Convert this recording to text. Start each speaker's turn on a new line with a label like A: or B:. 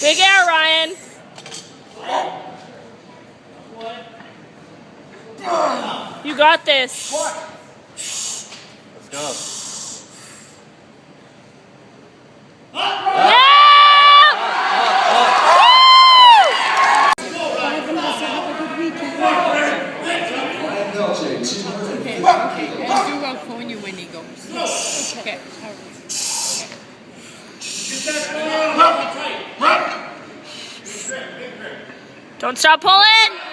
A: Big air, Ryan. You got this.
B: Let's go.
C: I'll phone you when he goes. Okay.
A: Don't stop pulling.